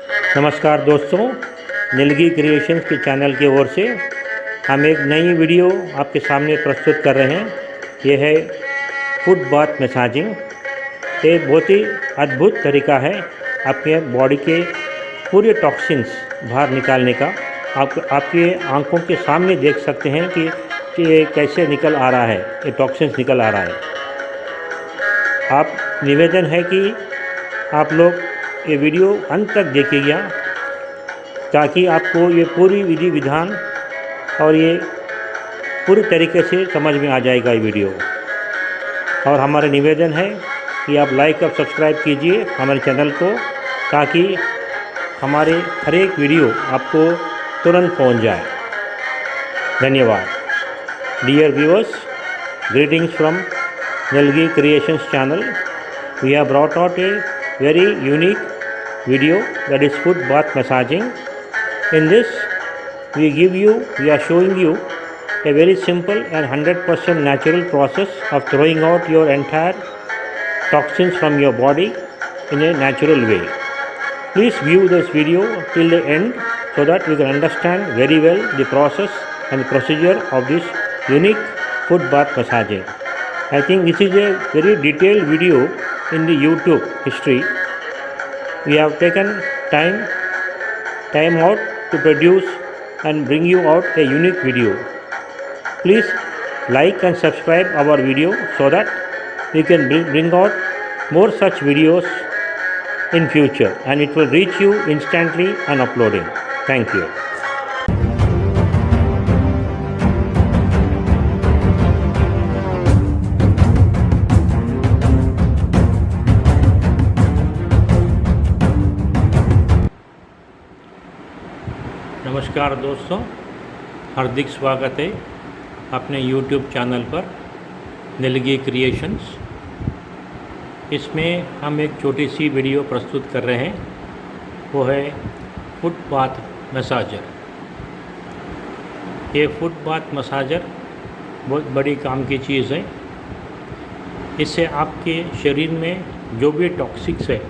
नमस्कार दोस्तों, नीलगी क्रिएशंस के चैनल की ओर से हम एक नई वीडियो आपके सामने प्रस्तुत कर रहे हैं। ये है फुट बाथ मसाजिंग। ये बहुत ही अद्भुत तरीका है आपके बॉडी के पूरे टॉक्सिन्स बाहर निकालने का। आप आपकी आंखों के सामने देख सकते हैं कि ये कैसे निकल आ रहा है, ये टॉक्सिन्स निकल आ रहा है। आप निवेदन है कि आप लोग ये वीडियो अंत तक देखिएगा ताकि आपको ये पूरी विधि विधान और ये पूरी तरीके से समझ में आ जाएगा ये वीडियो। और हमारा निवेदन है कि आप लाइक और सब्सक्राइब कीजिए हमारे चैनल को, ताकि हमारे हर एक वीडियो आपको तुरंत पहुंच जाए। धन्यवाद। डियर व्यूअर्स, ग्रीटिंग्स फ्रॉम नीलगी creations channel. We have brought out a very unique video, that is foot bath massaging. In this we are showing you a very simple and 100% natural process of throwing out your entire toxins from your body in a natural way. Please view this video till the end so that you can understand very well the process and the procedure of this unique foot bath massaging. I think this is a very detailed video in the YouTube history. We have taken time out to produce and bring you out a unique video. Please like and subscribe our video so that we can bring out more such videos in future, and it will reach you instantly on uploading. Thank you. नमस्कार दोस्तों, हार्दिक स्वागत है अपने YouTube channel पर नीलगी creations. इसमें हम एक छोटी सी वीडियो प्रस्तुत कर रहे हैं, वो है फुट बाथ मसाजर। ये फुट बाथ मसाजर बहुत बड़ी काम की चीज़ है। इससे आपके शरीर में जो भी टॉक्सिक्स है,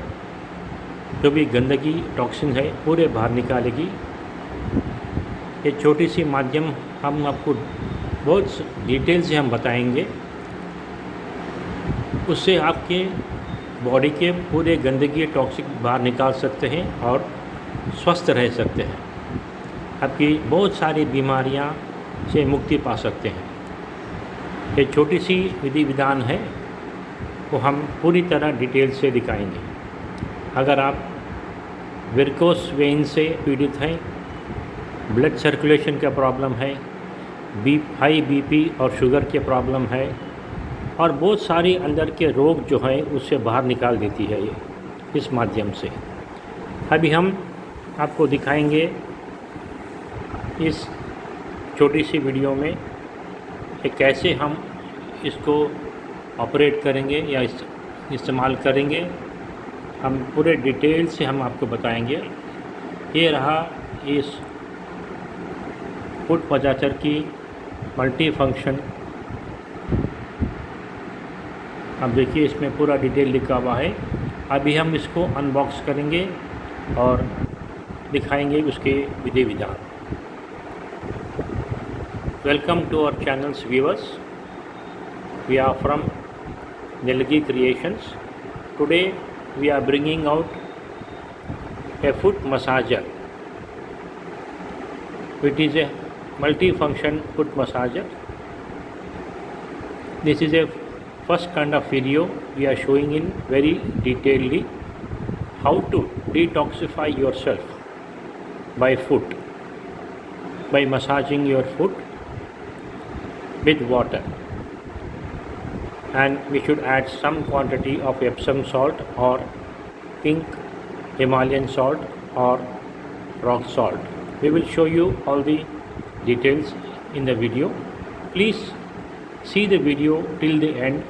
जो भी गंदगी टॉक्सिन है, पूरे बाहर निकालेगी। ये छोटी सी माध्यम हम आपको बहुत डिटेल से हम बताएंगे, उससे आपके बॉडी के पूरे गंदगी टॉक्सिक बाहर निकाल सकते हैं और स्वस्थ रह सकते हैं। आपकी बहुत सारी बीमारियां से मुक्ति पा सकते हैं। ये छोटी सी विधि विधान है, वो हम पूरी तरह डिटेल से दिखाएंगे। अगर आप वेरिकोस वेन से पीड़ित हैं, ब्लड सर्कुलेशन का प्रॉब्लम है, हाई बीपी और शुगर के प्रॉब्लम है, और बहुत सारी अंदर के रोग जो हैं उससे बाहर निकाल देती है ये इस माध्यम से। अभी हम आपको दिखाएंगे इस छोटी सी वीडियो में कि कैसे हम इसको ऑपरेट करेंगे या इस्तेमाल करेंगे। हम पूरे डिटेल से हम आपको बताएंगे। ये रहा इस फुट मसाजर की मल्टी फंक्शन। अब देखिए, इसमें पूरा डिटेल लिखा हुआ है। अभी हम इसको अनबॉक्स करेंगे और दिखाएंगे उसके विधि विधान। Welcome to our channels viewers, we are from नीलगी creations. Today we are bringing out a foot massager which is a multi-function foot massager. This is a first kind of video we are showing in very detailedly how to detoxify yourself by foot, by massaging your foot with water, and we should add some quantity of Epsom salt or pink Himalayan salt or rock salt. We will show you all the details in the video. Please see the video till the end,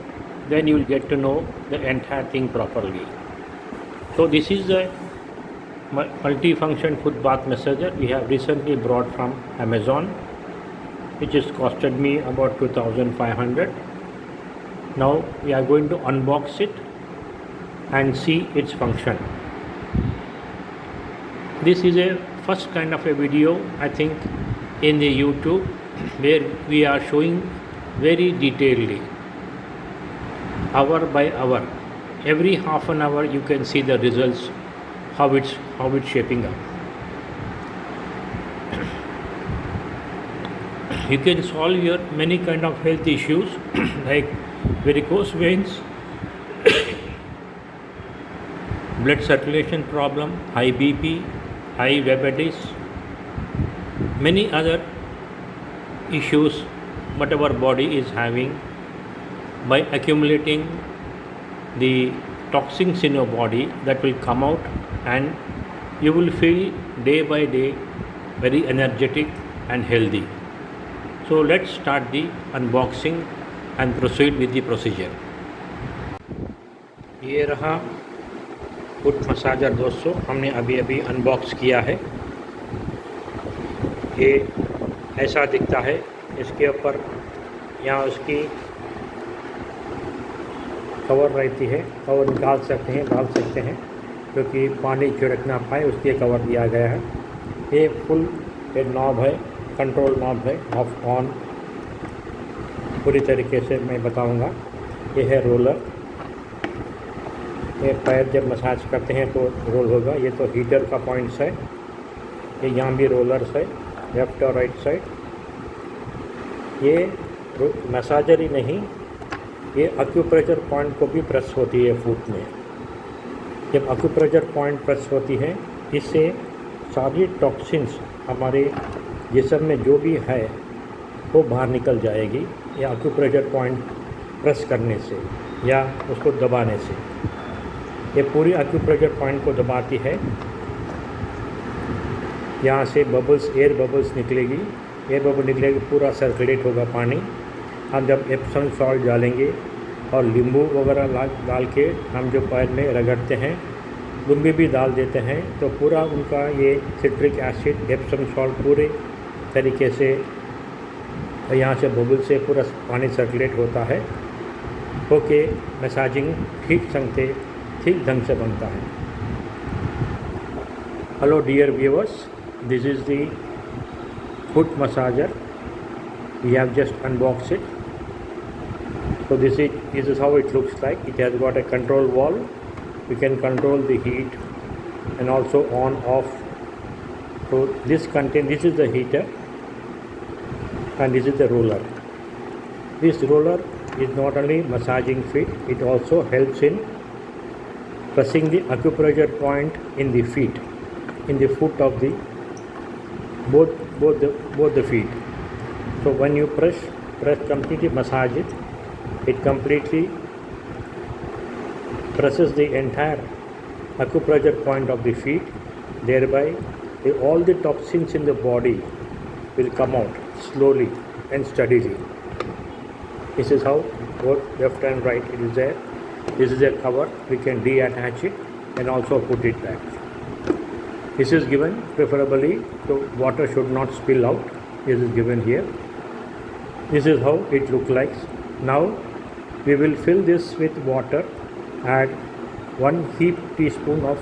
then you will get to know the entire thing properly. So this is a multi-function foot bath massager we have recently brought from Amazon, which has costed me about 2,500. Now we are going to unbox it and see its function. This is a first kind of a video, I think, in the YouTube where we are showing very detailedly, hour by hour. Every half an hour you can see the results, how it's shaping up. You can solve your many kind of health issues like varicose veins, blood circulation problem, high BP, high diabetes, many other issues what our body is having by accumulating the toxins in your body that will come out, and you will feel day by day very energetic and healthy. So let's start the unboxing and proceed with the procedure. ये रहा foot massager दोस्तों, हमने अभी unbox किया है। ये ऐसा दिखता है। इसके ऊपर यहाँ उसकी कवर रहती है, कवर निकाल सकते हैं, डाल सकते हैं, क्योंकि पानी छिड़क ना पाए उसके कवर दिया गया है। ये फुल एक नॉब है, कंट्रोल नॉब है, ऑफ ऑन पूरी तरीके से मैं बताऊंगा। ये है रोलर, ये पैर जब मसाज करते हैं तो रोल होगा। ये तो हीटर का पॉइंट्स है। ये यहाँ भी रोलर्स है, लेफ्ट और राइट साइड। ये मसाजर ही नहीं, ये एक्यूप्रेशर पॉइंट को भी प्रेस होती है फुट में। जब एक्यूप्रेशर पॉइंट प्रेस होती है, इससे सारी टॉक्सिन्स हमारे जिस्म में जो भी है वो बाहर निकल जाएगी, या एक्यूप्रेशर पॉइंट प्रेस करने से या उसको दबाने से। ये पूरी एक्यूप्रेशर पॉइंट को दबाती है। यहाँ से बबल्स, एयर बबल्स निकलेगी, एयर बबल निकलेगी, पूरा सर्कुलेट होगा पानी। हम जब एप्सम सॉल्ट डालेंगे और नींबू वगैरह डाल के हम जो पैर में रगड़ते हैं, लुम्बी भी डाल देते हैं, तो पूरा उनका ये सिट्रिक एसिड, एप्सम सॉल्ट पूरे तरीके से यहाँ से बबल से पूरा पानी सर्कुलेट होता है। ओके, मसाजिंग ठीक ढंग से बनता है। Hello dear viewers, this is the foot massager. We have just unboxed it. So this is how it looks like. It has got a control valve. You can control the heat and also on off. So this is the heater and this is the roller. This roller is not only massaging feet, it also helps in pressing the acupressure point in the feet, in the foot of the both the feet. So when you press completely, massage it, it completely presses the entire acupressure point of the feet. Thereby all the toxins in the body will come out slowly and steadily. This is how both left and right it is there. This is a cover, we can deattach it and also put it back. This is given preferably so water should not spill out. This is given here. This is how it looks like. Now we will fill this with water. Add 1 heap teaspoon of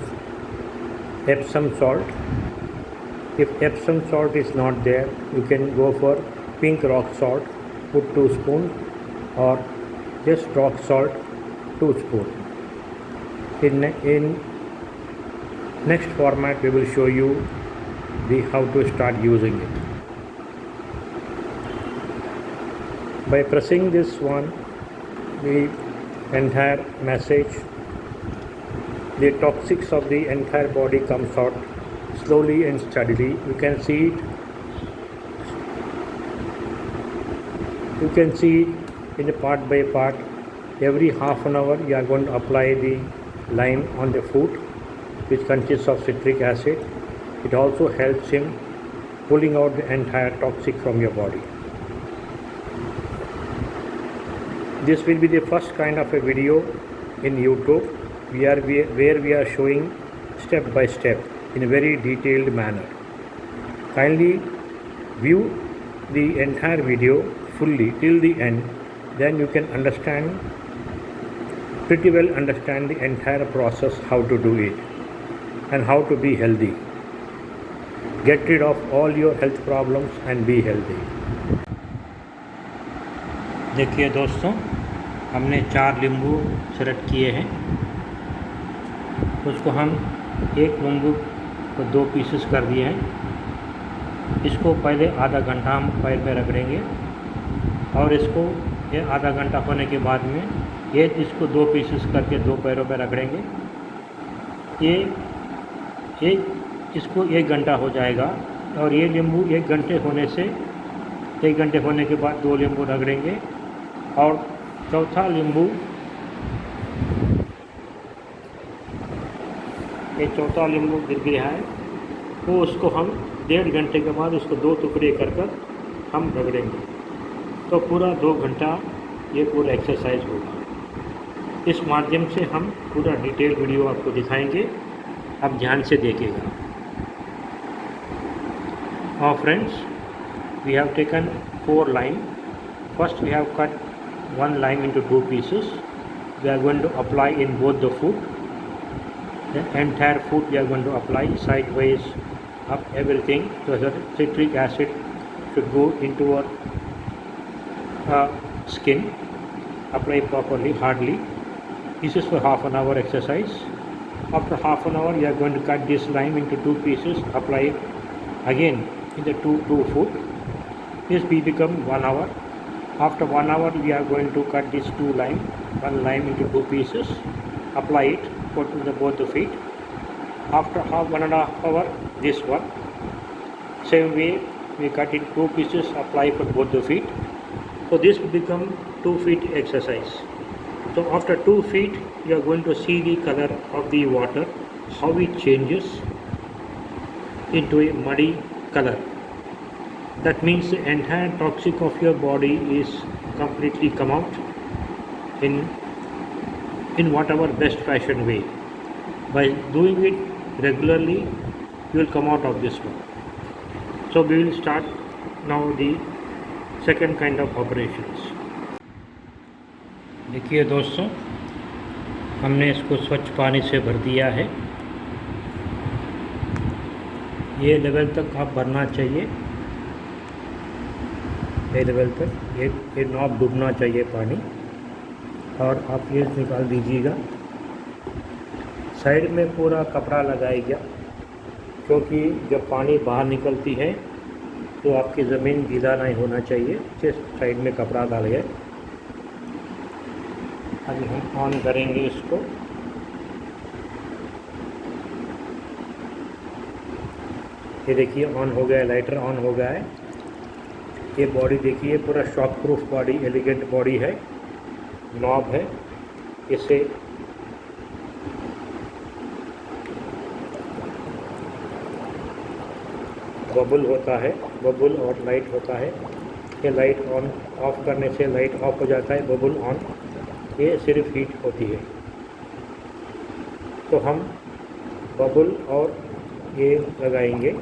Epsom salt. If Epsom salt is not there, you can go for pink rock salt. Put 2 spoons, or just rock salt 2 spoons. In next format we will show you how to start using it. By pressing this one, the entire massage, the toxics of the entire body comes out slowly and steadily. You can see it. You can see in a part by part. Every half an hour you are going to apply the lime on the foot, which consists of citric acid. It also helps in pulling out the entire toxic from your body. This will be the first kind of a video in YouTube where we are showing step by step in a very detailed manner. Kindly view the entire video fully till the end, then you can pretty well understand the entire process, how to do it and how to be healthy. Get rid of all your health problems and be healthy. देखिए दोस्तों, हमने 4 नींबू select किए हैं। उसको हम एक नींबू को 2 पीसेस कर दिए हैं। इसको पहले आधा घंटा हम पैर में रगड़ेंगे और इसको ये आधा घंटा होने के बाद में ये इसको 2 पीसेस करके 2 पैरों में रगड़ेंगे। ये इसको 1 घंटा हो जाएगा और ये नींबू 1 घंटे होने के बाद 2 नींबू रगड़ेंगे और चौथा नींबू, ये चौथा नींबू गिर गया है तो उसको हम 1.5 घंटे के बाद उसको 2 टुकड़े कर हम रगड़ेंगे। तो पूरा 2 घंटा ये पूरा एक्सरसाइज होगा। इस माध्यम से हम पूरा डिटेल वीडियो आपको दिखाएंगे, आप ध्यान से देखिएगा। Now friends, we have taken 4 lime. First we have cut 1 lime into 2 pieces. We are going to apply in both the foot. The entire foot we are going to apply sideways up everything so that citric acid should go into our skin. Apply properly, hardly. This is for half an hour exercise. After half an hour, we are going to cut this lime into 2 pieces. Apply it again in the two foot. This will become 1 hour. After 1 hour, we are going to cut these 1 lime into 2 pieces. Apply it for both the feet. After 1.5 hour, this one. Same way, we cut it 2 pieces. Apply for both the feet. So this will become 2 feet exercise. So after 2 feet, you are going to see the color of the water, how it changes into a muddy color. That means the entire toxic of your body is completely come out in whatever best fashion way. By doing it regularly, you will come out of this one. So we will start now the second kind of operations. देखिए दोस्तों, हमने इसको स्वच्छ पानी से भर दिया है। ये लेवल तक आप भरना चाहिए, ये लेवल तक ये नॉब डूबना चाहिए पानी, और आप ये निकाल दीजिएगा। साइड में पूरा कपड़ा लगाइएगा, क्योंकि जब पानी बाहर निकलती है तो आपकी ज़मीन गीला नहीं होना चाहिए। इसे साइड में कपड़ा डालिए। अभी हम ऑन करेंगे इसको। ये देखिए ऑन हो गया, लाइटर ऑन हो गया है। ये बॉडी देखिए पूरा shock proof body, elegant body है। नॉब है, इसे बबल होता है, बबल और लाइट होता है। ये लाइट ऑन ऑफ करने से लाइट ऑफ हो जाता है, बबल ऑन, ये सिर्फ हीट होती है। तो हम बबल और ये लगाएंगे।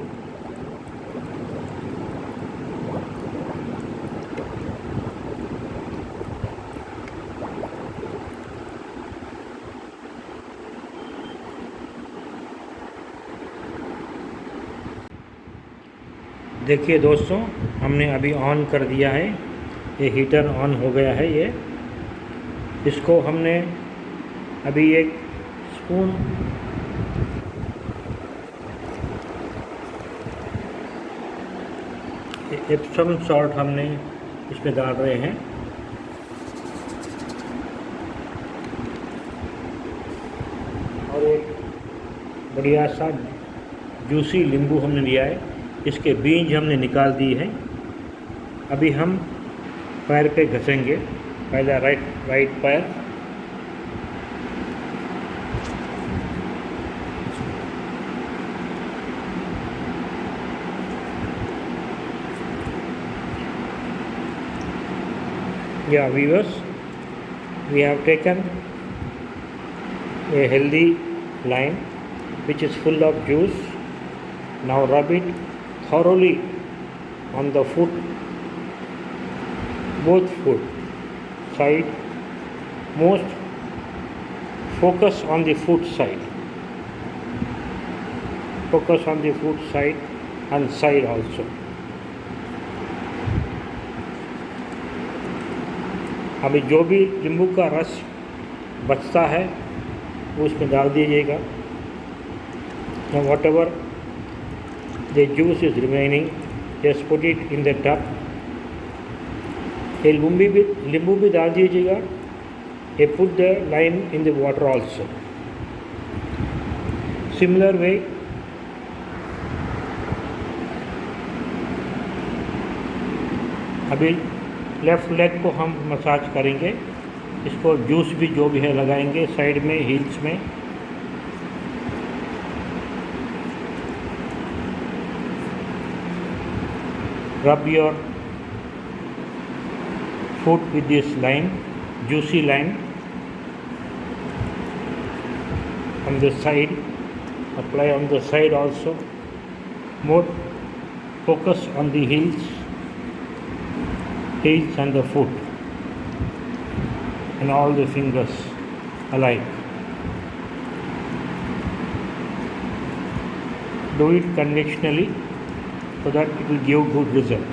देखिए दोस्तों, हमने अभी ऑन कर दिया है, ये हीटर ऑन हो गया है। ये इसको हमने अभी 1 स्पून एप्सम सॉल्ट हमने इसमें डाल रहे हैं। और एक बढ़िया सा जूसी नींबू हमने लिया है, इसके बीज हमने निकाल दिए हैं। अभी हम पैर पे घसेंगे, पहला राइट पैर, Yeah, viewers, we have taken a healthy lime which is full of juice. Now rub it thoroughly on the foot, both foot side. Most focus on the foot side. Focus on the foot side and side also. अभी जो भी नींबू का रस बचता है वो उसमें डाल दीजिएगा. Now whatever the juice is remaining, just put it in the tub. ये नींबू भी डाल दीजिएगा. ये put the lime in the water also. Similar way, अभी लेफ़्ट लेग को हम मसाज करेंगे. इसको जूस भी जो भी है लगाएंगे साइड में, हील्स में. Rub your foot with this lime, juicy lime on the side. Apply on the side also. More focus on the heels and the foot and all the fingers alike. Do it conventionally so that it will give good result.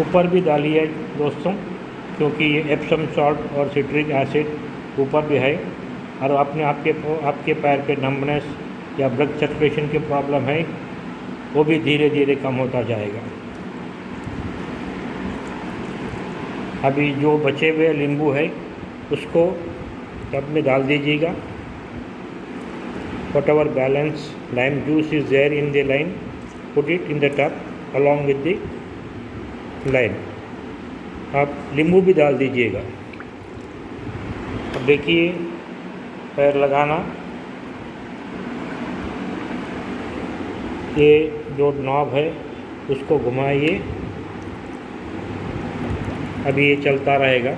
ऊपर भी डालिए दोस्तों, क्योंकि ये Epsom salt और citric acid ऊपर भी है. और आपके पैर पे नम्बनेस या ब्लड सर्कुलेशन की प्रॉब्लम है, वो भी धीरे धीरे कम होता जाएगा. अभी जो बचे हुए नींबू है उसको टब में डाल दीजिएगा. whatever balance lime juice is there in the lime, put it in the tub along with the lime. आप नींबू भी डाल दीजिएगा. अब देखिए पैर लगाना. ये जो नॉब है उसको घुमाइए. अभी ये चलता रहेगा,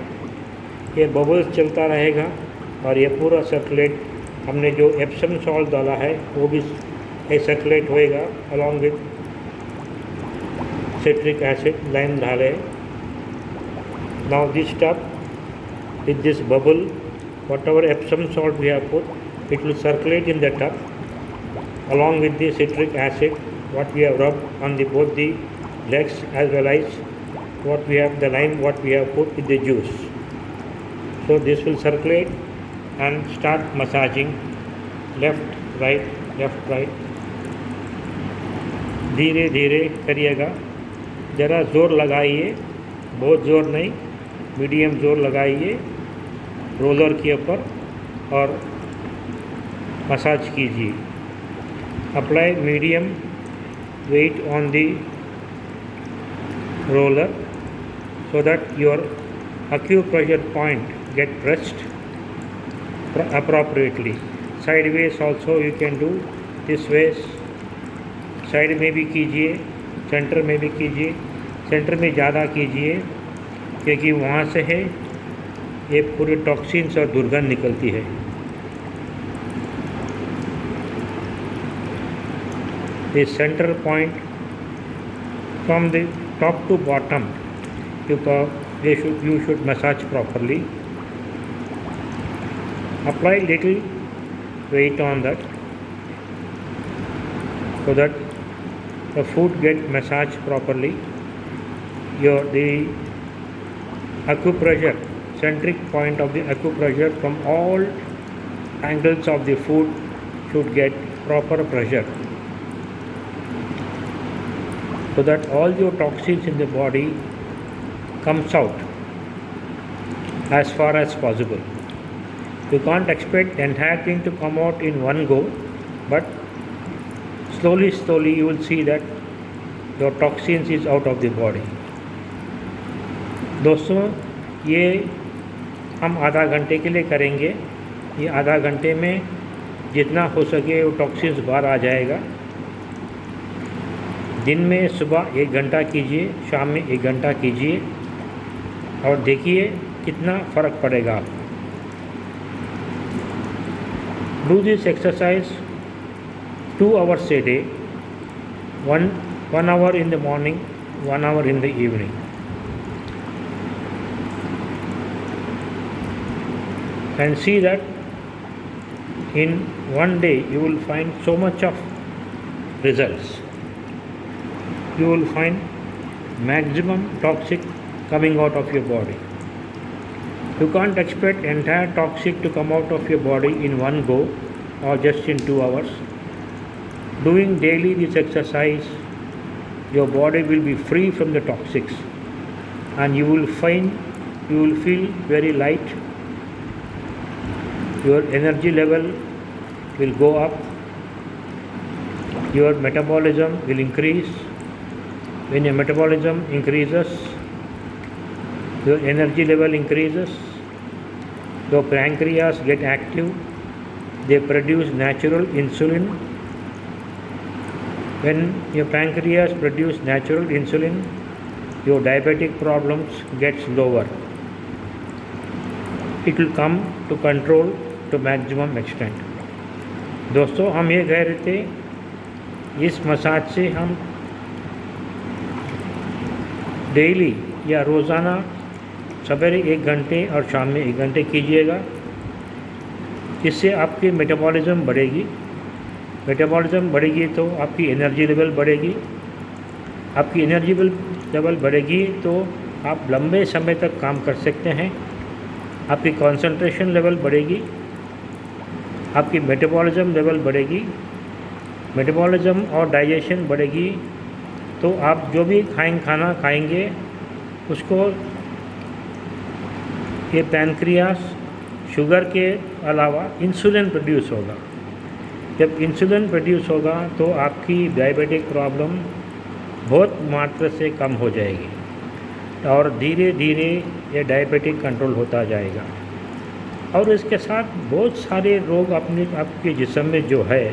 ये बबल्स चलता रहेगा और ये पूरा सर्कुलेट. हमने जो एप्सम सॉल्ट डाला है वो भी सर्कुलेट होएगा along with citric acid, lime डाले. Now this tub with this bubble, whatever Epsom salt we have put, it will circulate in the tub along with the citric acid what we have rubbed on both the legs, as well as what we have the lime what we have put with the juice. So this will circulate and start massaging left right. धीरे धीरे करिएगा. ज़रा ज़ोर लगाइए, बहुत ज़ोर नहीं, medium ज़ोर लगाइए रोलर के ऊपर और मसाज कीजिए. Apply medium wait on the roller so that your acupressure point get pressed appropriately. Sideways also you can do this ways. Side में भी कीजिए, सेंटर में भी कीजिए. सेंटर में ज़्यादा कीजिए क्योंकि वहाँ से है ये पूरे टॉक्सिन्स और दुर्गंध निकलती है. The center point from the top to bottom you should massage properly. Apply little weight on that so that the foot get massaged properly. The acupressure, centric point of the acupressure from all angles of the foot should get proper pressure so that all your toxins in the body comes out as far as possible. You can't expect the entire thing to come out in one go, but slowly you will see that your toxins is out of the body. दोस्तों ये हम आधा घंटे के लिए करेंगे. ये आधा घंटे में जितना हो सके वो टॉक्सिन्स बाहर आ जाएगा. दिन में सुबह 1 घंटा कीजिए, शाम में 1 घंटा कीजिए और देखिए कितना फ़र्क पड़ेगा आपको. Do this exercise 2 hours a day, 1 hour in the morning, 1 hour in the evening. And see that in one day you will find so much of results. You will find maximum toxic coming out of your body. You can't expect entire toxic to come out of your body in one go or just in 2 hours. Doing daily this exercise, your body will be free from the toxics and you will feel very light. Your energy level will go up. Your metabolism will increase. When your metabolism increases, your energy level increases. Your pancreas get active. They produce natural insulin. When your pancreas produce natural insulin, your diabetic problems gets lower. It will come to control to maximum extent. दोस्तों, हम ये कह रहे थे इस massage से हम daily या रोज़ाना सवेरे 1 घंटे और शाम में 1 घंटे कीजिएगा। इससे आपकी मेटाबॉलिज्म बढ़ेगी। मेटाबॉलिज्म बढ़ेगी तो आपकी एनर्जी लेवल बढ़ेगी। आपकी एनर्जी लेवल बढ़ेगी तो आप लंबे समय तक काम कर सकते हैं। आपकी कंसंट्रेशन लेवल बढ़ेगी। आपकी मेटाबॉलिज्म लेवल बढ़ेगी। मेटाबॉलिज्म और डाइजेशन बढ़ेगी तो आप जो भी खाना खाएंगे उसको ये पैनक्रियास शुगर के अलावा इंसुलिन प्रोड्यूस होगा। जब इंसुलिन प्रोड्यूस होगा तो आपकी डायबिटिक प्रॉब्लम बहुत मात्रा से कम हो जाएगी और धीरे धीरे ये डायबिटिक कंट्रोल होता जाएगा। और इसके साथ बहुत सारे रोग आपके जिस्म में जो है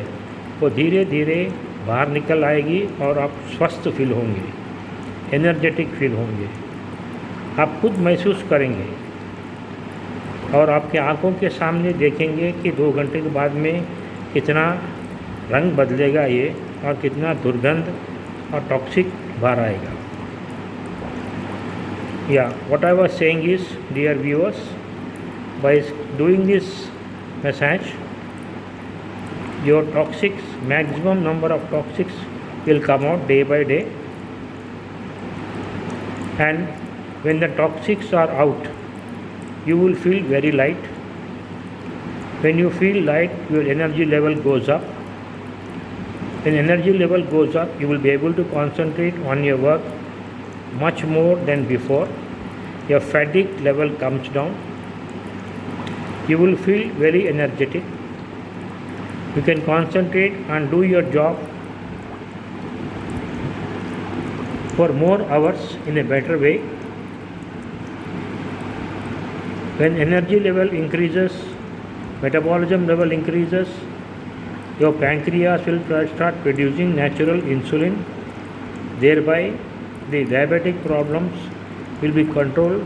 वो धीरे धीरे बाहर निकल आएगी और आप स्वस्थ फील होंगे, एनर्जेटिक फील होंगे। आप खुद महसूस करेंगे और आपके आंखों के सामने देखेंगे कि 2 घंटे के बाद में कितना रंग बदलेगा ये और कितना दुर्गंध और टॉक्सिक बाहर आएगा। या what I was saying is, dear viewers, by doing this massage, your toxics, maximum number of toxics will come out day by day, and when the toxics are out, you will feel very light. When you feel light, your energy level goes up. When energy level goes up, you will be able to concentrate on your work much more than before. Your fatigue level comes down. You will feel very energetic. You can concentrate and do your job for more hours in a better way. When energy level increases, metabolism level increases, your pancreas will start producing natural insulin. Thereby, the diabetic problems will be controlled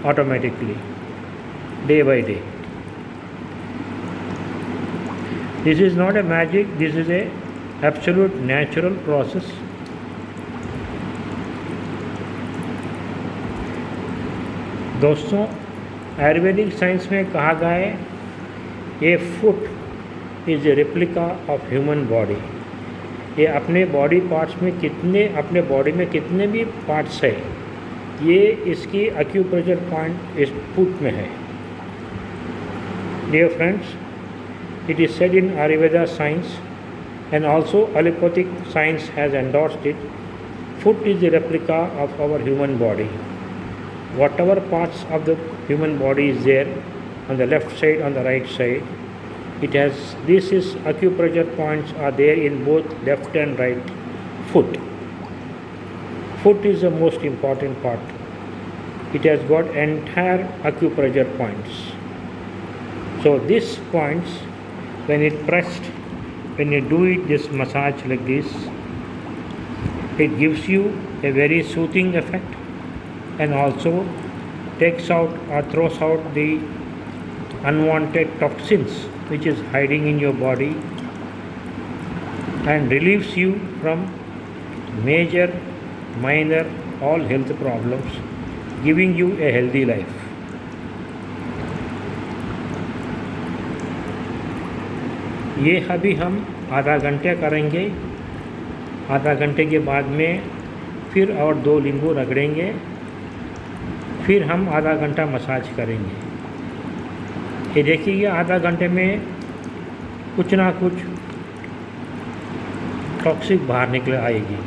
automatically, day by day. This is not a magic, this is a absolute natural process. दोस्तों, Ayurvedic science में कहा गया है ये foot is a replica of human body. ये अपने body parts में अपने बॉडी में कितने भी पार्ट्स है, ये इसकी एक्यूप्रेशर पॉइंट इस फुट में है। Dear friends, it is said in Ayurveda science and also allopathic science has endorsed it, foot is a replica of our human body. Whatever parts of the human body is there on the left side, on the right side, this is acupressure points are there in both left and right foot. Foot is the most important part. It has got entire acupressure points. So these points, when it pressed, when you do it this massage like this, it gives you a very soothing effect and also takes out or throws out the unwanted toxins which is hiding in your body and relieves you from major, minor, all health problems, giving you a healthy life. ये अभी हम आधा घंटे करेंगे आधा घंटे के बाद में फिर और 2 नींबू रगड़ेंगे, फिर हम आधा घंटा मसाज करेंगे। ये देखिए आधा घंटे में कुछ ना कुछ टॉक्सिक बाहर निकल आएगी।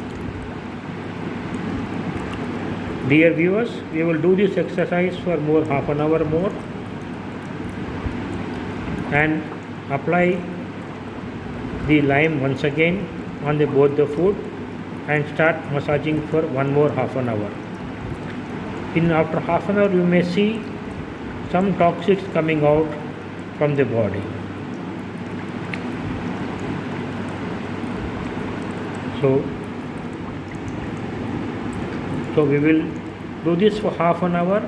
Dear viewers, we will do this exercise for more half an hour more and apply the lime once again on both the food and start massaging for one more half an hour. After half an hour you may see some toxics coming out from the body. So we will do this for half an hour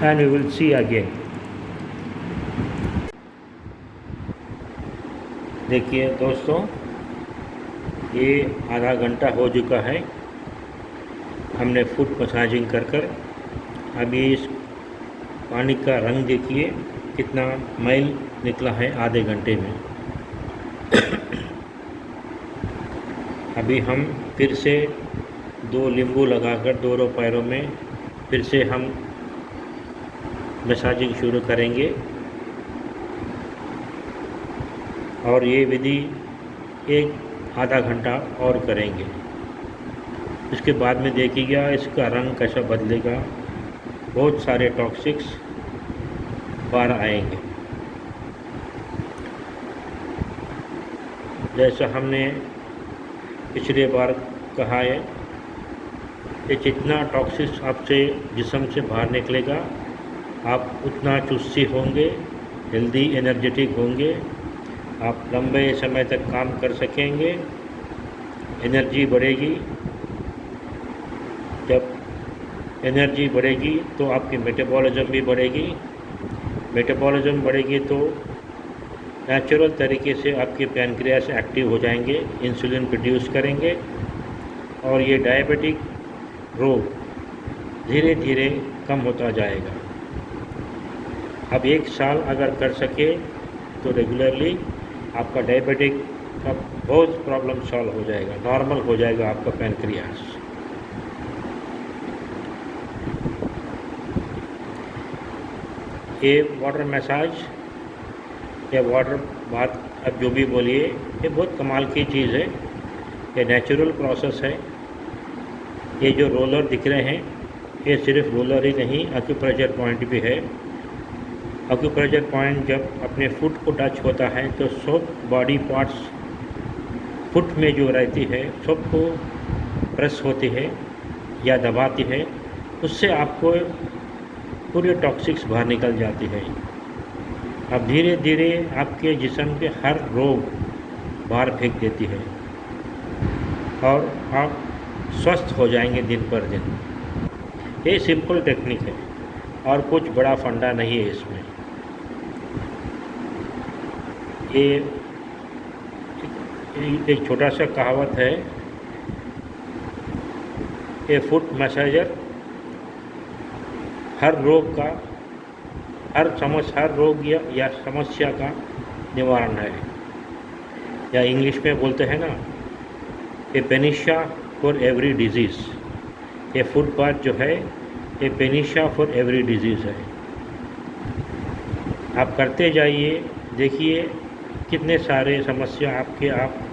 and we will see again. देखिए दोस्तों, ये आधा घंटा हो चुका है हमने foot massaging कर। अभी इस पानी का रंग देखिए कितना मैल निकला है आधे घंटे में। अभी हम फिर से 2 नींबू लगाकर दोनों पैरों में फिर से हम मसाजिंग शुरू करेंगे और ये विधि एक आधा घंटा और करेंगे। इसके बाद में देखिएगा इसका रंग कैसा बदलेगा, बहुत सारे टॉक्सिक्स बाहर आएंगे। जैसा हमने पिछले बार कहा है कि जितना टॉक्सिक्स आपसे जिस्म से बाहर निकलेगा आप उतना चुस्ती होंगे, हेल्दी एनर्जेटिक होंगे, आप लंबे समय तक काम कर सकेंगे, एनर्जी बढ़ेगी। जब एनर्जी बढ़ेगी तो आपकी मेटाबॉलिज्म भी बढ़ेगी, मेटाबॉलिज्म बढ़ेगी तो नेचुरल तरीके से आपके पैनक्रियास एक्टिव हो जाएंगे, इंसुलिन प्रोड्यूस करेंगे और ये डायबिटिक रोग धीरे धीरे कम होता जाएगा। अब 1 साल अगर कर सके तो रेगुलरली आपका डायबिटिक का बहुत प्रॉब्लम सॉल्व हो जाएगा, नॉर्मल हो जाएगा आपका पैनक्रियास। ये वाटर मसाज या वाटर बाथ, अब जो भी बोलिए, ये बहुत कमाल की चीज़ है। ये नेचुरल प्रोसेस है। ये जो रोलर दिख रहे हैं ये सिर्फ रोलर ही नहीं, एक्यूप्रेशर पॉइंट भी है। एक्यूप्रेशर पॉइंट जब अपने फुट को टच होता है तो सब बॉडी पार्ट्स फुट में जो रहती है सबको प्रेस होती है या दबाती है, उससे आपको पूरे टॉक्सिक्स बाहर निकल जाती है। अब धीरे धीरे आपके जिस्म के हर रोग बाहर फेंक देती है और आप स्वस्थ हो जाएंगे दिन पर दिन। ये सिंपल टेक्निक है और कुछ बड़ा फंडा नहीं है इसमें। ये एक छोटा सा कहावत है, ये फुट मसाजर हर रोग का, हर रोग या समस्या का निवारण है, या इंग्लिश में बोलते हैं ना, ए पेनिशा फॉर एवरी डिजीज़। ये फुट बाथ जो है ये पेनिशा फॉर एवरी डिजीज़ है। आप करते जाइए, देखिए कितने सारे समस्या आपके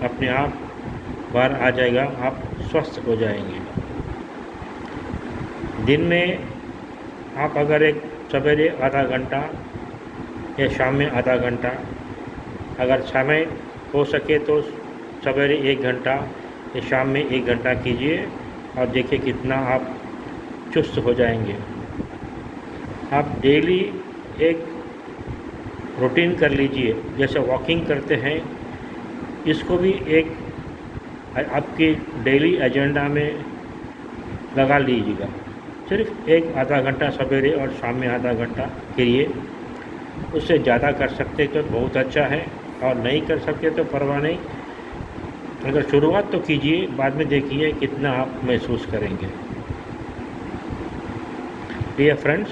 अपने आप बाहर आ जाएगा, आप स्वस्थ हो जाएंगे। दिन में आप अगर एक सवेरे आधा घंटा या शाम में आधा घंटा, अगर समय हो सके तो सवेरे 1 घंटा या शाम में 1 घंटा कीजिए और देखिए कितना आप चुस्त हो जाएंगे। आप डेली एक रूटीन कर लीजिए, जैसे वॉकिंग करते हैं, इसको भी एक आपके डेली एजेंडा में लगा लीजिएगा। सिर्फ एक आधा घंटा सवेरे और शाम में आधा घंटा करिए। उससे ज़्यादा कर सकते तो बहुत अच्छा है और नहीं कर सकते तो परवाह नहीं। अगर शुरुआत तो कीजिए, बाद में देखिए कितना आप महसूस करेंगे। Dear friends,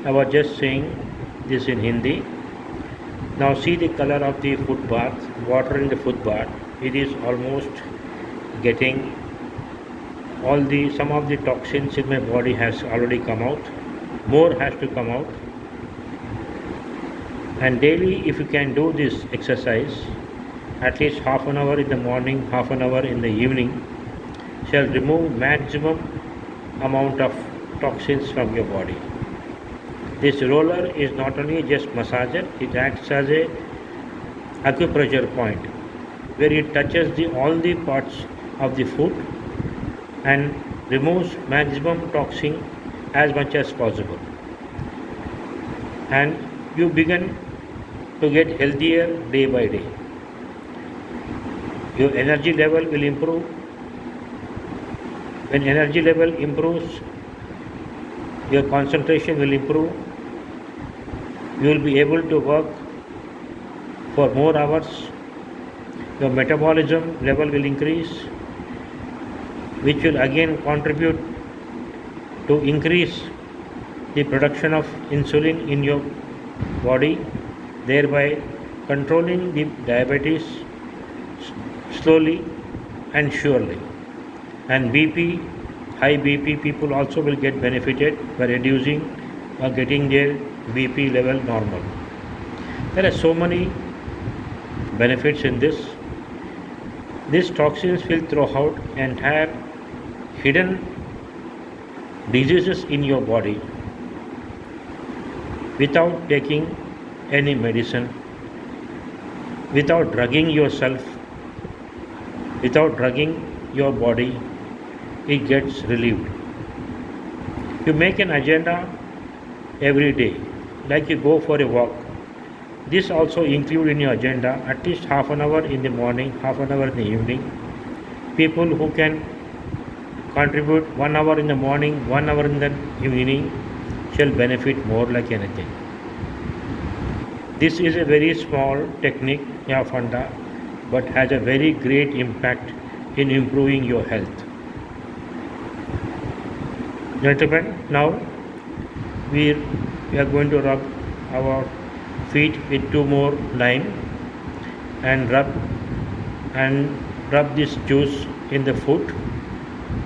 I was just saying this in Hindi Now see the color of the foot bath, water in the foot bath. It is almost getting some of the toxins in my body has already come out. More has to come out. And daily, if you can do this exercise, at least half an hour in the morning, half an hour in the evening, shall remove maximum amount of toxins from your body. This roller is not only just massager, it acts as a acupressure point where it touches all the parts of the foot and removes maximum toxin as much as possible. And you begin to get healthier day by day. Your energy level will improve. When energy level improves, your concentration will improve. You will be able to work for more hours. Your metabolism level will increase, which will again contribute to increase the production of insulin in your body, thereby controlling the diabetes slowly and surely. And BP, high BP people also will get benefited by reducing or getting their BP level normal. There are so many benefits in this. These toxins will throw out entire hidden diseases in your body without taking any medicine, without drugging yourself, without drugging your body. It gets relieved. You make an agenda every day, like you go for a walk. This also include in your agenda at least half an hour in the morning, half an hour in the evening. People who can contribute 1 hour in the morning, 1 hour in the evening shall benefit more like anything. This is a very small technique, funda, but has a very great impact in improving your health. Gentlemen, now we are going to rub our feet with 2 more lime and rub this juice in the foot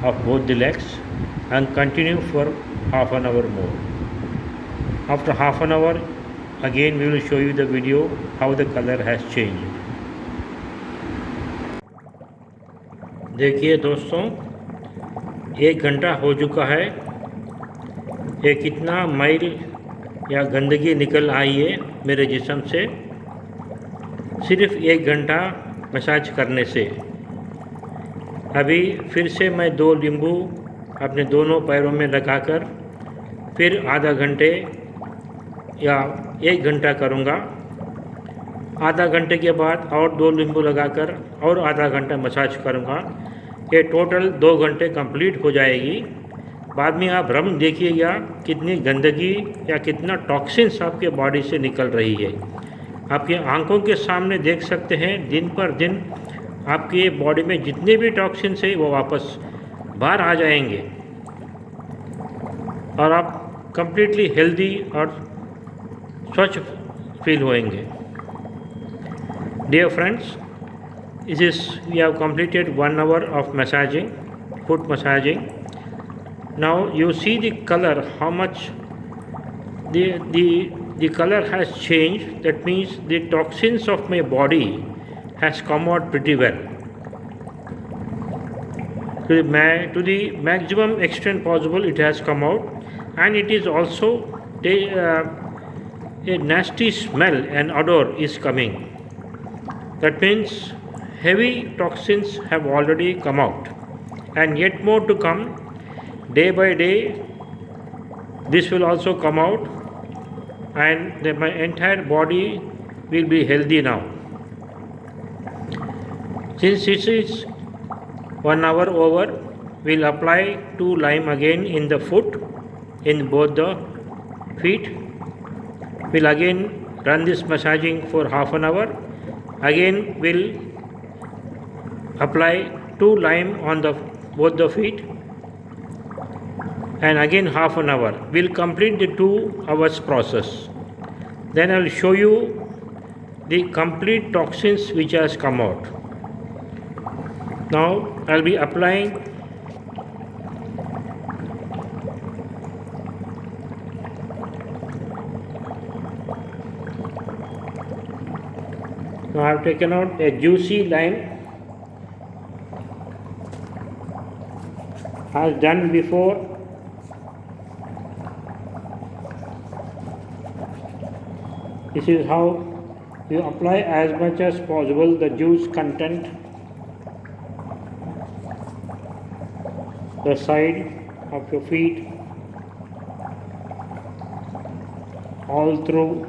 of both the legs and continue for half an hour more. After half an hour, again we will show you the video how the color has changed. देखिए दोस्तों, 1 घंटा हो चुका है। ये कितना मैल या गंदगी निकल आई है मेरे जिस्म से सिर्फ 1 घंटा मसाज करने से। अभी फिर से मैं 2 नींबू अपने दोनों पैरों में लगाकर फिर आधा घंटे या 1 घंटा करूँगा। आधा घंटे के बाद और 2 नींबू लगाकर और आधा घंटा मसाज करूँगा। ये टोटल 2 घंटे कंप्लीट हो जाएगी। बाद में आप भ्रम देखिएगा कितनी गंदगी या कितना टॉक्सिन्स आपके बॉडी से निकल रही है। आपकी आंखों के सामने देख सकते हैं दिन पर दिन आपके बॉडी में जितने भी टॉक्सिन्स हैं वो वापस बाहर आ जाएंगे और आप कंप्लीटली हेल्दी और स्वच्छ feel होएंगे। Dear friends, we have completed 1 hour of massaging, foot massaging. Now you see the color, how much the color has changed. That means the toxins of my body has come out pretty well. To the maximum extent possible, it has come out, and it is also a nasty smell and odor is coming. That means heavy toxins have already come out, and yet more to come. Day by day, this will also come out, and my entire body will be healthy now. Since this is 1 hour over, we'll apply 2 lime again in the foot, in both the feet. We'll again run this massaging for half an hour. Again we'll apply 2 lime on both the feet, and again half an hour. We'll complete the 2 hours process. Then I'll show you the complete toxins which has come out. Now I'll be applying now I have taken out a juicy lime as done before. This is how you apply as much as possible the juice content, the side of your feet, all through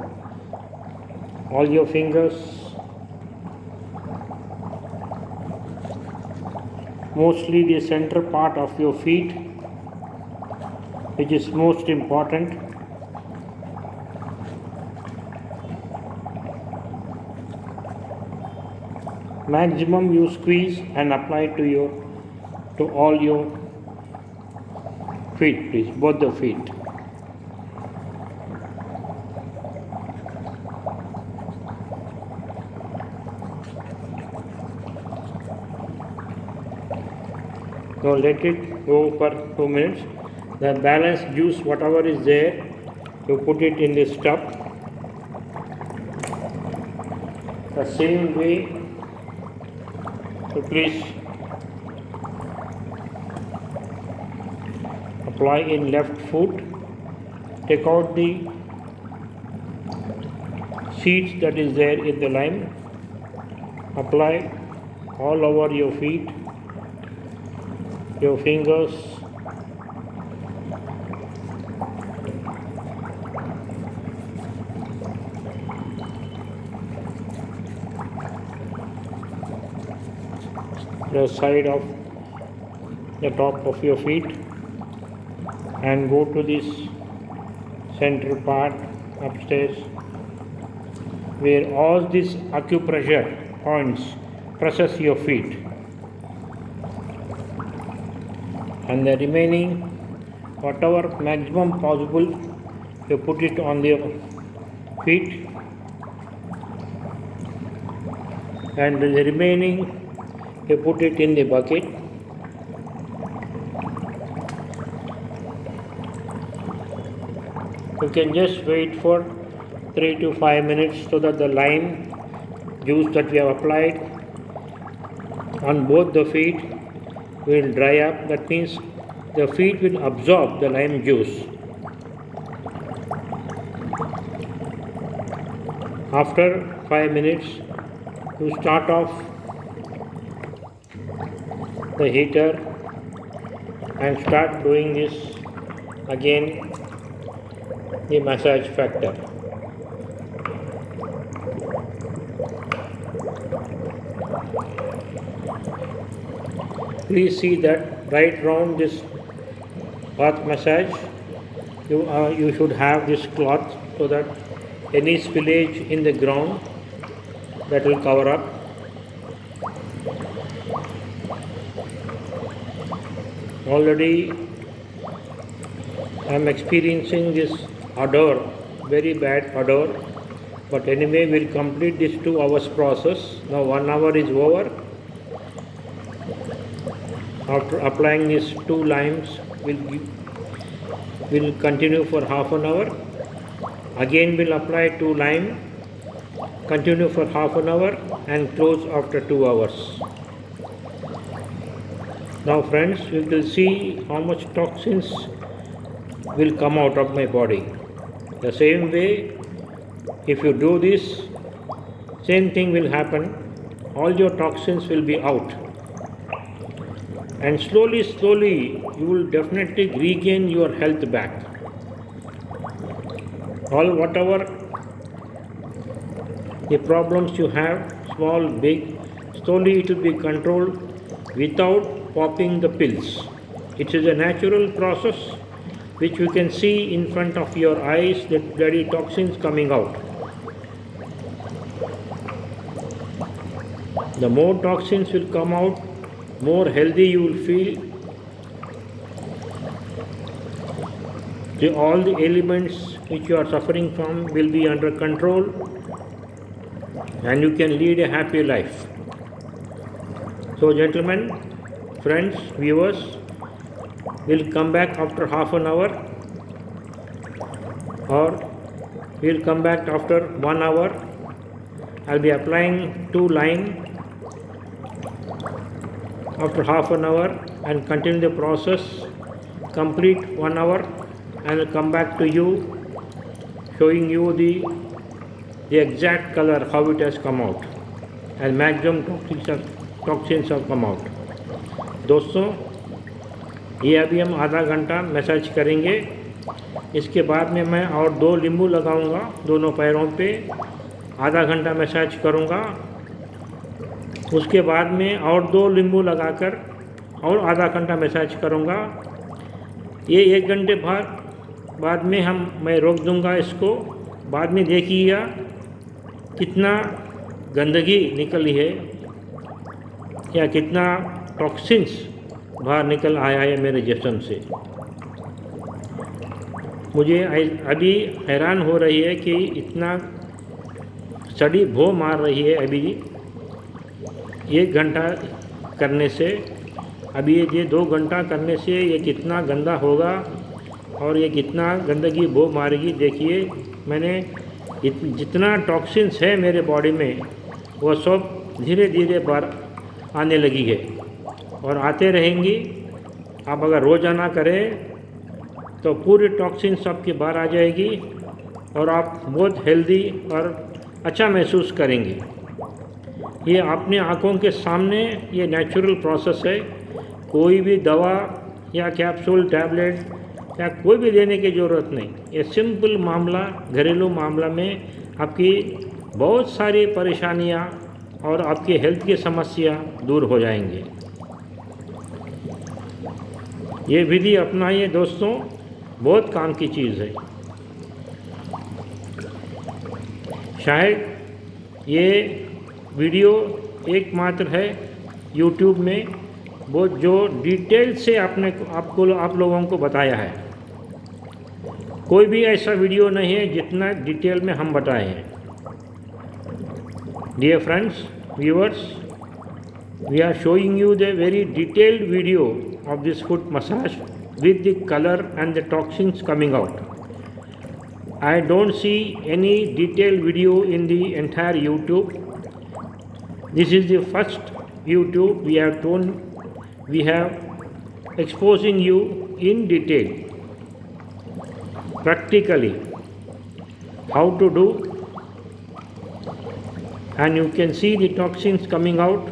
all your fingers, mostly the center part of your feet, which is most important. Maximum you squeeze and apply to all your feet, please, both the feet. Now let it go for 2 minutes. The balance juice, whatever is there, you put it in this tub. The same way, so please apply in left foot. Take out the seeds that is there in the lime. Apply all over your feet, your fingers, the side of the top of your feet, and go to this center part upstairs where all these acupressure points presses your feet, and the remaining whatever maximum possible you put it on the feet, and the remaining you put it in the bucket. You can just wait for 3 to 5 minutes so that the lime juice that we have applied on both the feet will dry up. That means the feet will absorb the lime juice. After 5 minutes, you start off the heater and start doing this again, the massage factor. Please see that right round this bath massage you should have this cloth so that any spillage in the ground that will cover up. Already I am experiencing this odor, very bad odor, but anyway we'll complete this 2 hours process. Now 1 hour is over. After applying these 2 limes, we'll continue for half an hour. Again we'll apply 2 lime, continue for half an hour and close after 2 hours. Now friends, you will see how much toxins will come out of my body. The same way, if you do this, same thing will happen. All your toxins will be out. And slowly, you will definitely regain your health back. All whatever the problems you have, small, big, slowly it will be controlled without popping the pills. It is a natural process which you can see in front of your eyes, that bloody toxins coming out. The more toxins will come out, more healthy you will feel. All the ailments which you are suffering from will be under control. and you can lead a happy life. So gentlemen, friends, viewers, we'll come back after half an hour, or we'll come back after 1 hour. I'll be applying 2 lines after half an hour and continue the process, complete 1 hour, and I'll come back to you showing you the exact color, how it has come out, and maximum toxins have come out. दोस्तों, ये अभी हम आधा घंटा massage करेंगे। इसके बाद में मैं और 2 नींबू लगाऊंगा दोनों पैरों पे, आधा घंटा मसाज करूंगा। उसके बाद में और 2 नींबू लगाकर और आधा घंटा मसाज करूंगा। ये 1 घंटे बाद में मैं रोक दूंगा इसको। बाद में देखिएगा कितना गंदगी निकली है या कितना टॉक्सिन्स बाहर निकल आया है मेरे जिस्म से। मुझे अभी हैरान हो रही है कि इतना सड़ी भो मार रही है अभी 1 घंटा करने से। अभी ये 2 घंटा करने से ये कितना गंदा होगा और ये कितना गंदगी बो मारेगी। देखिए, मैंने जितना टॉक्सिन्स है मेरे बॉडी में वो सब धीरे धीरे बाहर आने लगी है और आते रहेंगी। आप अगर रोज़ाना करें तो पूरी टॉक्सिन्स आपकी बाहर आ जाएगी और आप बहुत हेल्दी और अच्छा महसूस करेंगे। ये अपनी आँखों के सामने ये नेचुरल प्रोसेस है। कोई भी दवा या कैप्सूल, टैबलेट या कोई भी लेने की ज़रूरत नहीं। ये सिंपल मामला, घरेलू मामला में आपकी बहुत सारी परेशानियाँ और आपकी हेल्थ की समस्या दूर हो जाएंगे। ये विधि अपनाइए दोस्तों, बहुत काम की चीज़ है। शायद ये वीडियो एकमात्र है YouTube में वो जो डिटेल से आप लोगों को बताया है। कोई भी ऐसा वीडियो नहीं है जितना डिटेल में हम बताए हैं। Dear friends, viewers, we are showing you the very detailed video of this foot massage with the color and the toxins coming out. I don't see any detailed video in the entire YouTube. This is the first YouTube we have exposing you in detail, practically how to do, and you can see the toxins coming out,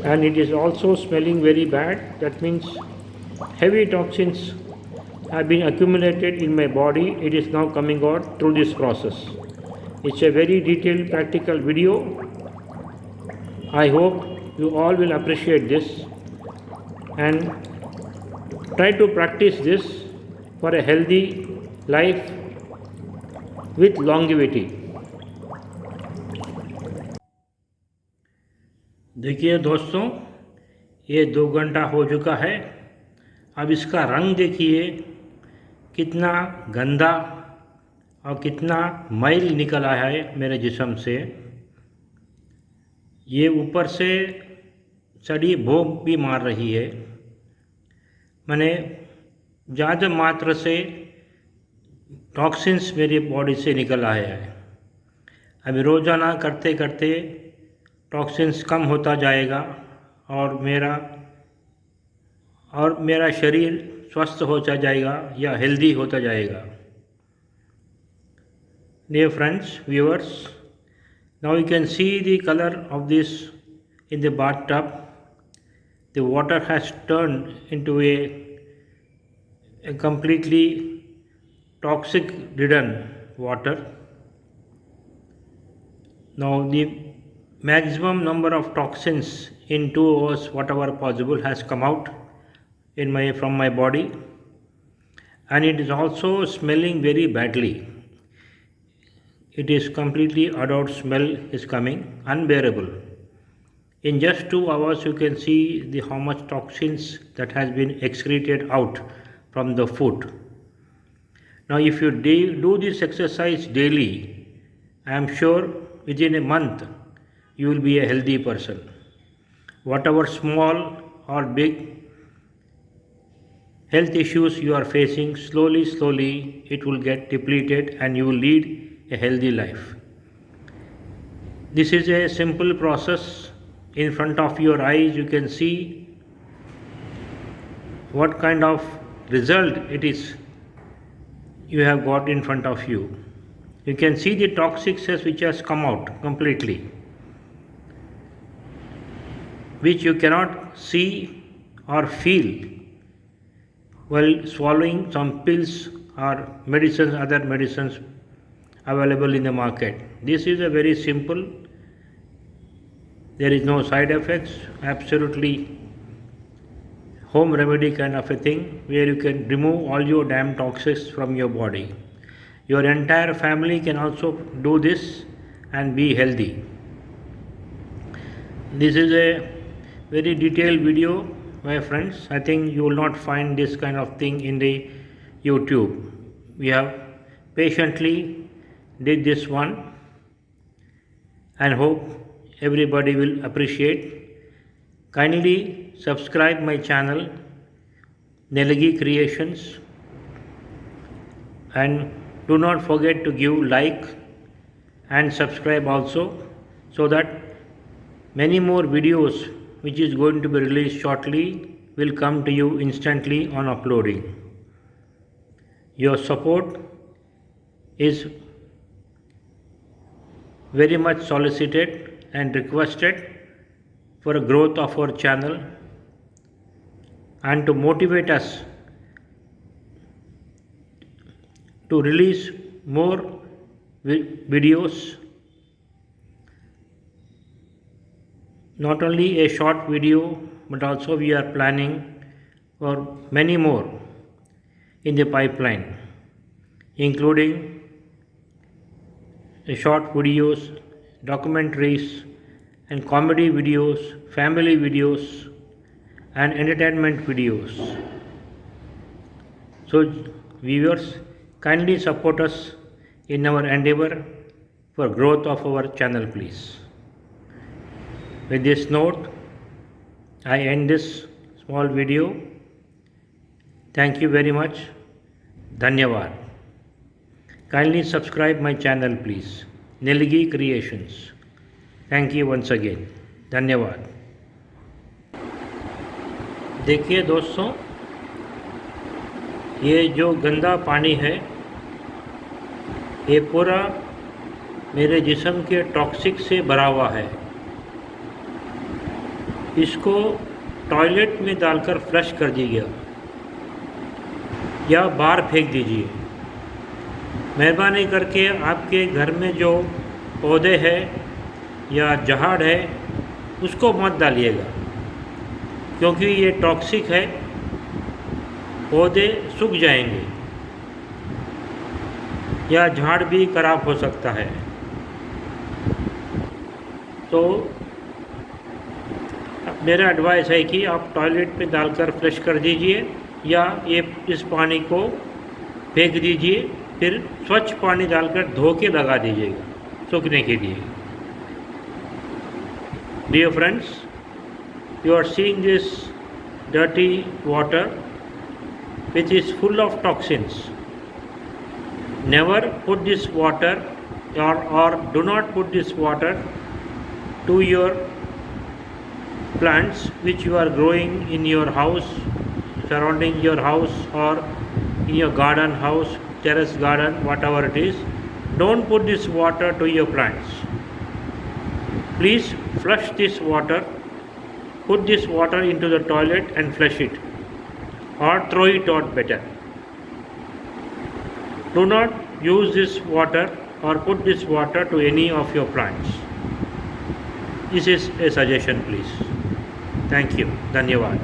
and it is also smelling very bad. That means heavy toxins have been accumulated in my body. It is now coming out through this process. It's a very detailed practical video. I hope you all will appreciate this and try to practice this for a healthy life with longevity. देखिए दोस्तों, ये 2 घंटा हो चुका है। अब इसका रंग देखिए कितना गंदा और कितना मैल निकल आया है मेरे जिस्म से। ये ऊपर से सड़ी भो भी मार रही है। मैंने ज़्यादा मात्रा से टॉक्सिन्स मेरी बॉडी से निकल आया है। अभी रोज़ाना करते करते टॉक्सिन्स कम होता जाएगा और मेरा शरीर स्वस्थ होता जाएगा या हेल्दी होता जाएगा। Dear friends, viewers, now you can see the color of this in the bathtub. The water has turned into a completely toxic ridden water. Now the maximum number of toxins in 2 hours, whatever possible, has come out from my body, and it is also smelling very badly. It is completely adult smell is coming, unbearable. In just 2 hours you can see how much toxins that has been excreted out from the foot. Now if you do this exercise daily, I am sure within a month you will be a healthy person. Whatever small or big health issues you are facing, slowly it will get depleted and you will lead a healthy life. This is a simple process. In front of your eyes you can see what kind of result it is you have got in front of you. You can see the toxic cells which has come out completely, which you cannot see or feel while swallowing some pills or medicines, other medicines available in the market. This is a very simple, there is no side effects, absolutely home remedy kind of a thing where you can remove all your damn toxins from your body. Your entire family can also do this and be healthy. This is a very detailed video, my friends. I think you will not find this kind of thing in the YouTube. We have patiently did this one and hope everybody will appreciate. Kindly subscribe my channel Nelagi Creations and do not forget to give like and subscribe also, so that many more videos which is going to be released shortly will come to you instantly on uploading. Your support is very much solicited and requested for a growth of our channel and to motivate us to release more videos, not only a short video, but also we are planning for many more in the pipeline, including short videos, documentaries and comedy videos, family videos and entertainment videos. So viewers, kindly support us in our endeavor for growth of our channel, please. With this note, I end this small video. Thank you very much. Dhanyavad. Kindly subscribe my channel, please. Nelagi Creations. Thank you once again. धन्यवाद. देखिए दोस्तों, ये जो गंदा पानी है ये पूरा मेरे जिस्म के टॉक्सिक से भरा हुआ है. इसको टॉयलेट में डालकर फ्लश कर दीजिए या बाहर फेंक दीजिए. मेहरबानी करके आपके घर में जो पौधे हैं या झाड़ है उसको मत डालिएगा, क्योंकि ये टॉक्सिक है, पौधे सूख जाएंगे या झाड़ भी खराब हो सकता है. तो मेरा एडवाइस है कि आप टॉयलेट में डालकर फ्लश कर दीजिए या ये इस पानी को फेंक दीजिए, फिर स्वच्छ पानी डालकर धो के लगा दीजिएगा सूखने के लिए. Dear friends, you are seeing this dirty water which is full of toxins. Never put this water or do not put this water to your plants which you are growing in your house, surrounding your house or in your garden house, terrace garden, whatever it is. Don't put this water to your plants. Please flush this water, put this water into the toilet and flush it, or throw it out better. Do not use this water or put this water to any of your plants. This is a suggestion, please. Thank you. Dhanyavad.